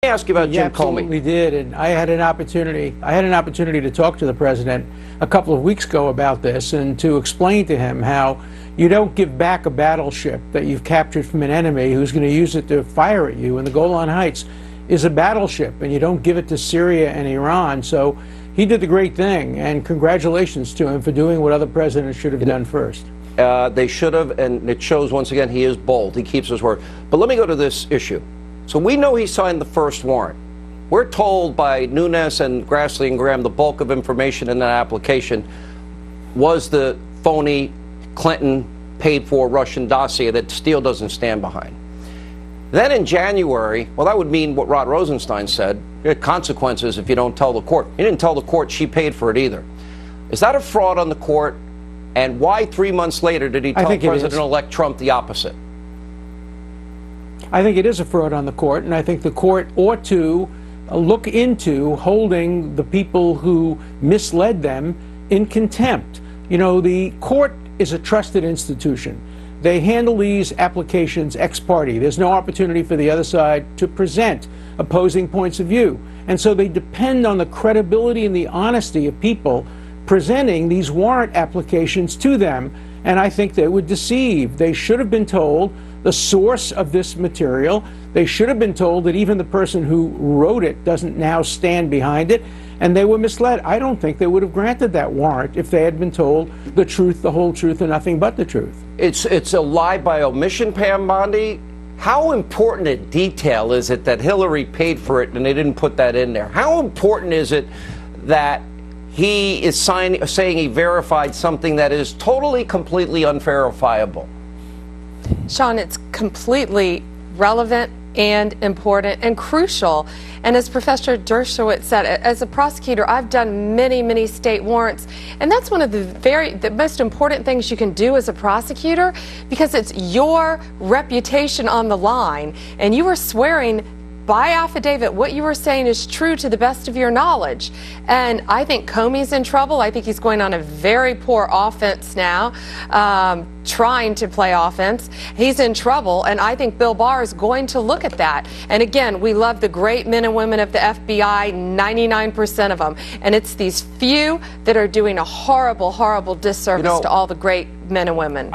Let me ask you about Jim Comey. Absolutely did, and I had an opportunity to talk to the president a couple of weeks ago about this and to explain to him how you don't give back a battleship that you've captured from an enemy who's going to use it to fire at you. And the Golan Heights is a battleship, and you don't give it to Syria and Iran. So he did the great thing, and congratulations to him for doing what other presidents should have done first. They should have, and it shows once again he is bold. He keeps his word. But let me go to this issue. So we know he signed the first warrant. We're told by Nunes and Grassley and Graham the bulk of information in that application was the phony Clinton paid-for Russian dossier that Steele doesn't stand behind. Then in January, well, that would mean what Rod Rosenstein said, there are consequences if you don't tell the court. He didn't tell the court she paid for it either. Is that a fraud on the court? And why 3 months later did he tell President-elect Trump the opposite? I think it is a fraud on the court, and I think the court ought to look into holding the people who misled them in contempt. You know, the court is a trusted institution. They handle these applications ex parte. There's no opportunity for the other side to present opposing points of view. And so they depend on the credibility and the honesty of people presenting these warrant applications to them. And I think they were deceived. They should have been told the source of this material. They should have been told that even the person who wrote it doesn't now stand behind it, and they were misled. I don't think they would have granted that warrant if they had been told the truth, the whole truth, and nothing but the truth. It's a lie by omission, Pam Bondi. How important a detail is it that Hillary paid for it and they didn't put that in there? How important is it that he is saying he verified something that is totally, completely unverifiable? Sean, it's completely relevant and important and crucial. And as Professor Dershowitz said, as a prosecutor, I've done many, many state warrants. And that's one of the most important things you can do as a prosecutor, because it's your reputation on the line. And you are swearing by affidavit what you were saying is true to the best of your knowledge. And I think Comey's in trouble. I think he's going on a very poor offense now, trying to play offense. He's in trouble, and I think Bill Barr is going to look at that. And again, we love the great men and women of the FBI, 99% of them. And it's these few that are doing a horrible, horrible disservice to all the great men and women.